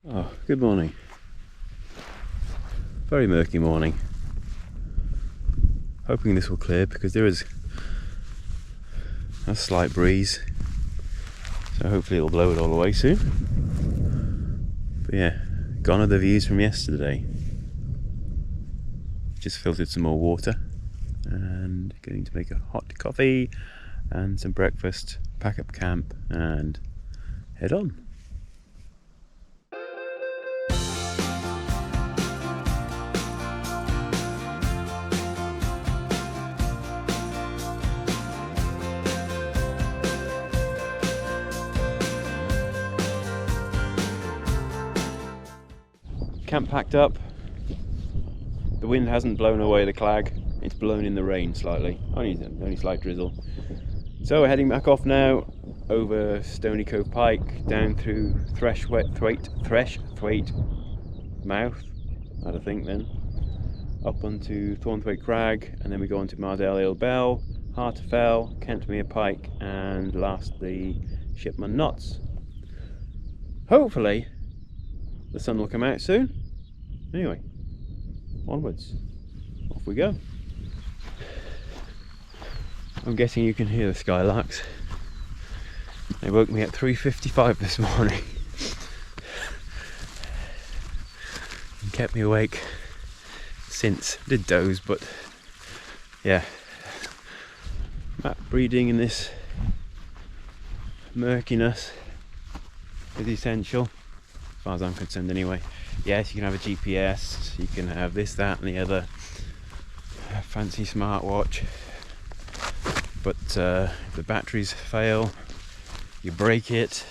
Oh, good morning. Very murky morning. Hoping this will clear because there is a slight breeze, so hopefully it'll blow it all away soon. But yeah, gone are the views from yesterday. Just filtered some more water and going to make a hot coffee and some breakfast, pack up camp and head on. Camp packed up. The wind hasn't blown away the clag, it's blown in the rain slightly, only slight drizzle. So we're heading back off now, over Stony Cove Pike, down through Thwaite Mouth, I'd think then, up onto Thornthwaite Crag, and then we go on to Mardell Ale Bell, Hartefell, Kentmere Pike, and lastly Shipman Knots. Hopefully the sun will come out soon. Anyway, onwards, off we go. I'm guessing you can hear the skylarks. They woke me at 3:55 this morning and kept me awake since. Did doze, but yeah, map breeding in this murkiness is essential, as far as I'm concerned anyway. Yes, you can have a GPS, you can have this, that and the other fancy smartwatch, but if the batteries fail, you break it,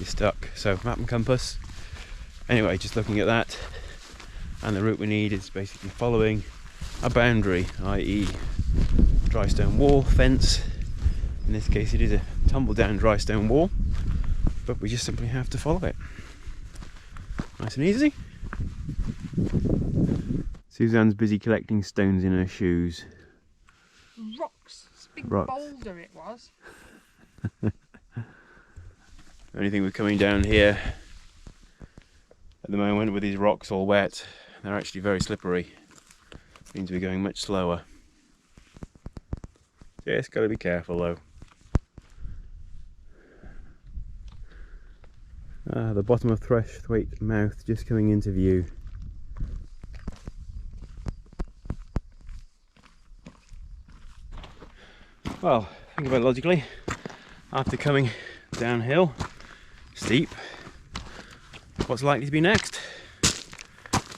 you're stuck. So map and compass. Anyway, just looking at that, and the route we need is basically following a boundary, i.e. dry stone wall, fence. In this case it is a tumble down dry stone wall, but we just simply have to follow it. Nice and easy. Suzanne's busy collecting stones in her shoes. Rocks. It's a big Rocks. boulder it was. Only thing we're coming down here at the moment with these rocks all wet, they're actually very slippery. Means we're going much slower. So yeah, it's got to be careful though. The bottom of Thwaite Mouth just coming into view. Well, think about it logically, after coming downhill, steep, what's likely to be next?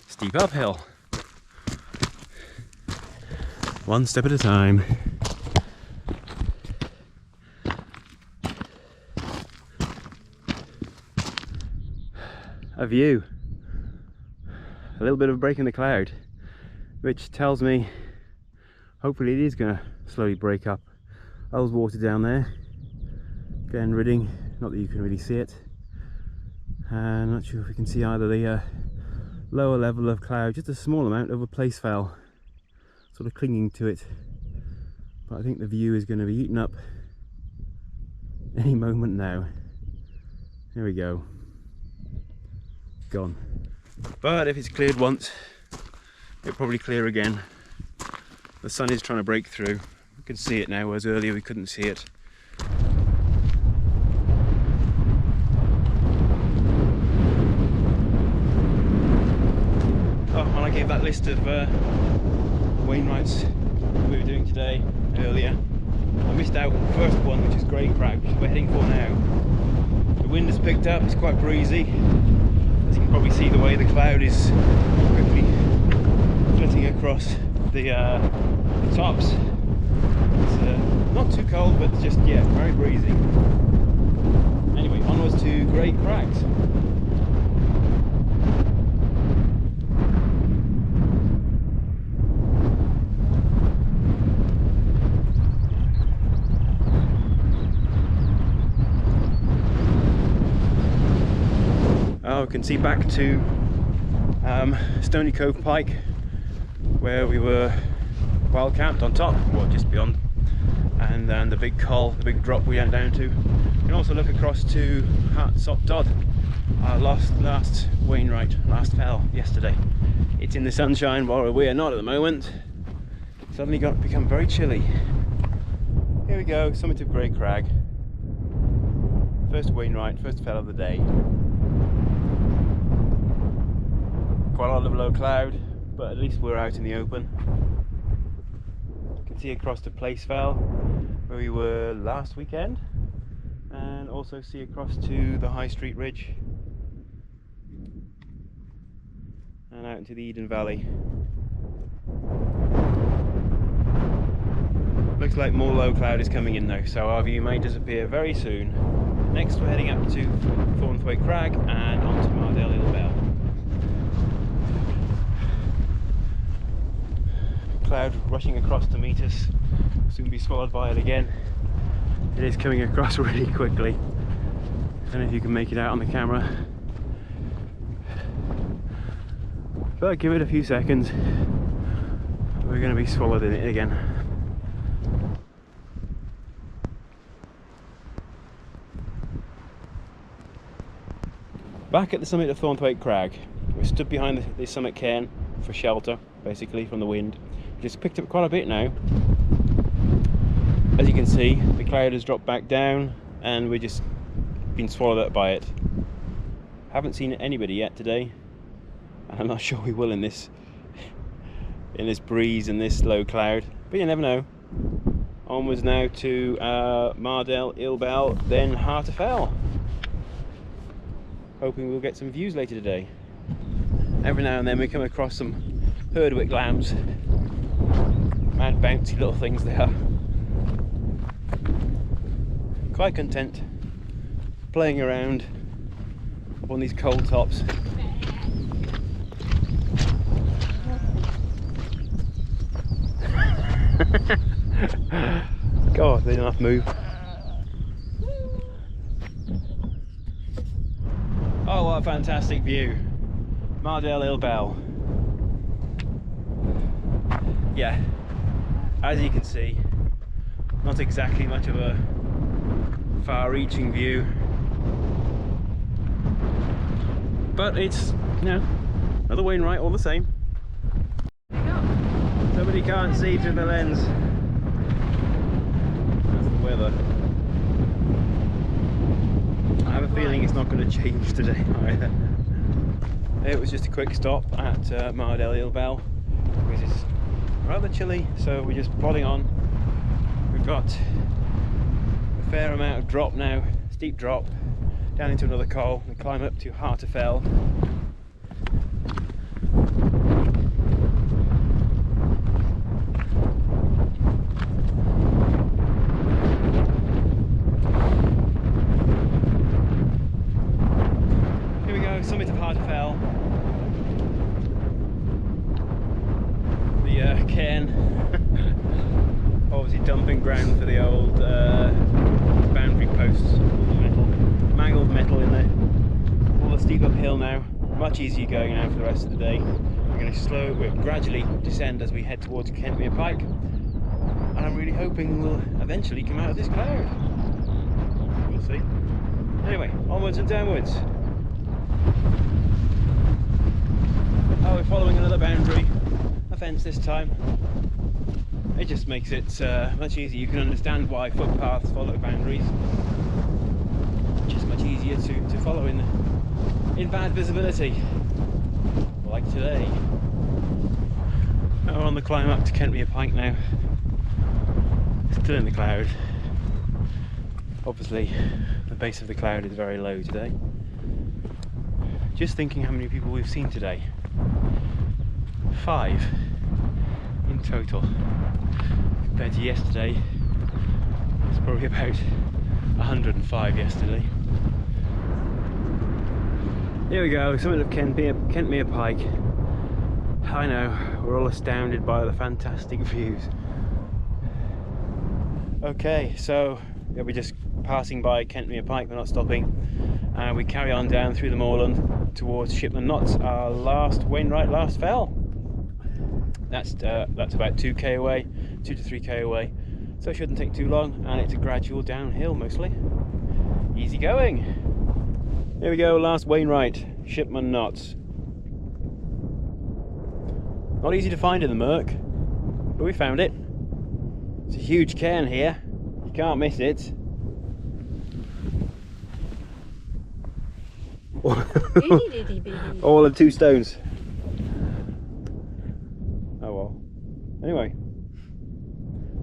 Steep uphill. One step at a time. A view, a little bit of a break in the cloud, which tells me hopefully it is going to slowly break up. There's water down there, again ridding, not that you can really see it. I'm not sure if we can see either the lower level of cloud, just a small amount of a place fell, sort of clinging to it. But I think the view is going to be eaten up any moment now. Here we go. Gone. But if it's cleared once, it'll probably clear again. The sun is trying to break through. We can see it now, whereas earlier we couldn't see it. Oh, when I gave that list of Wainwrights we were doing today earlier, I missed out on the first one, which is Grey Crag, which we're heading for now. The wind has picked up, it's quite breezy. As you can probably see, the way the cloud is quickly flitting across the tops. It's not too cold, but just, yeah, very breezy. Anyway, onwards to Grey Crags. Oh, we can see back to Stony Cove Pike, where we were wild camped on top, or just beyond, and then the big col, the big drop we went down to. You can also look across to Hartsop Dodd, our last Wainwright, last fell yesterday. It's in the sunshine while we are not at the moment. Suddenly become very chilly. Here we go, summit of Grey Crag. First Wainwright, first fell of the day. Quite a lot of low cloud, but at least we're out in the open. You can see across to Placefell, where we were last weekend, and also see across to the High Street Ridge and out into the Eden Valley. Looks like more low cloud is coming in though, so our view may disappear very soon. Next we're heading up to Thornthwaite Crag and on to Mardale Hill Bell. Cloud rushing across to meet us, will soon be swallowed by it again. It is coming across really quickly. I don't know if you can make it out on the camera, but give it a few seconds, we're going to be swallowed in it again. Back at the summit of Thornthwaite Crag, we're stood behind the summit cairn for shelter, basically, from the wind. Just picked up quite a bit now. As you can see, the cloud has dropped back down and we're just been swallowed up by it. Haven't seen anybody yet today, and I'm not sure we will in this breeze and this low cloud, but you never know. Onwards now to Mardale Hill Bell, then Hartefell. Hoping we'll get some views later today. Every now and then we come across some Herdwick lambs. Mad bouncy little things they are. Quite content playing around up on these coal tops. God, they don't have to move. Oh, what a fantastic view. Mardale Hill Bell. Yeah, as you can see, not exactly much of a far-reaching view, but it's, you know, another Wainwright all the same. Somebody can't see through the lens. That's the weather. I have a feeling it's not going to change today either. It was just a quick stop at Mardale Hill Bell because it's rather chilly, so we're just plodding on. We've got a fair amount of drop now, steep drop, down into another col. We climb up to Hartefell. Here we go, summit of Hartefell. The cairn, obviously dumping ground for the old boundary posts, mangled metal in there. All the steep uphill now, much easier going now for the rest of the day. We're going to gradually descend as we head towards Kentmere Pike, and I'm really hoping we'll eventually come out of this cloud. We'll see. Anyway, onwards and downwards. Oh, we're following another boundary. Fence this time. It just makes it much easier. You can understand why footpaths follow boundaries. Just much easier to follow in bad visibility, like today. We're on the climb up to Kentmere Pike now. Still in the cloud. Obviously the base of the cloud is very low today. Just thinking how many people we've seen today. 5 in total. Compared to yesterday, it's probably about 105 yesterday. Here we go, summit of Kentmere Pike. I know, we're all astounded by the fantastic views. Okay, so yeah, we're just passing by Kentmere Pike, we're not stopping. And we carry on down through the moorland towards Shipman Knots, our last Wainwright, last fell. That's about 2k away, 2 to 3k away, so it shouldn't take too long, and it's a gradual downhill mostly. Easy going. Here we go, last Wainwright, Shipman Knots. Not easy to find in the murk, but we found it. It's a huge cairn here, you can't miss it. All of 2 stones. Oh well. Anyway,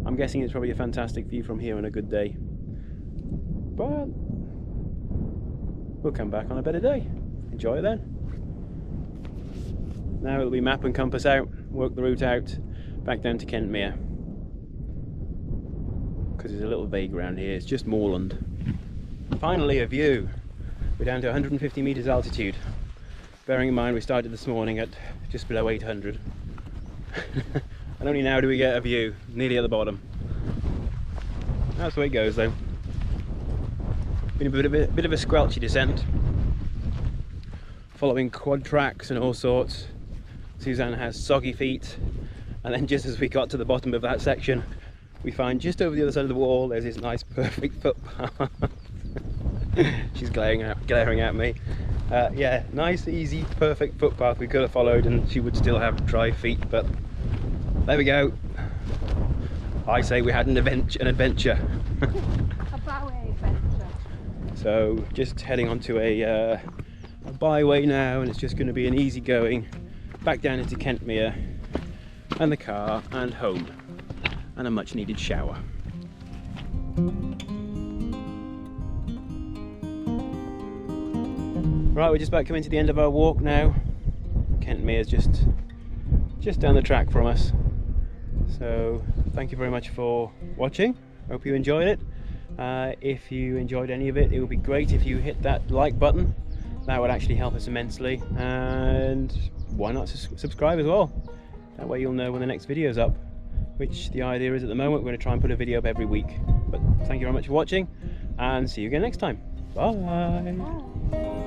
I'm guessing it's probably a fantastic view from here on a good day. But we'll come back on a better day. Enjoy it then. Now it'll be map and compass out, work the route out, back down to Kentmere. Because it's a little vague around here, it's just moorland. Finally a view. We're down to 150 meters altitude. Bearing in mind we started this morning at just below 800. And only now do we get a view, nearly at the bottom. That's the way it goes though. Been a bit of a squelchy descent. Following quad tracks and all sorts. Suzanne has soggy feet. And then just as we got to the bottom of that section, we find just over the other side of the wall, there's this nice perfect footpath. She's glaring at me. Yeah, nice, easy, perfect footpath we could have followed and she would still have dry feet, but there we go. I say we had an adventure. A byway adventure. So just heading onto a byway now, and it's just going to be an easy going back down into Kentmere and the car and home and a much needed shower. Right, we're just about coming to the end of our walk now. Kentmere is just down the track from us. So thank you very much for watching. Hope you enjoyed it. If you enjoyed any of it, it would be great if you hit that like button. That would actually help us immensely. And why not subscribe as well? That way you'll know when the next video is up. Which the idea is at the moment we're going to try and put a video up every week. But thank you very much for watching and see you again next time. Bye. Bye.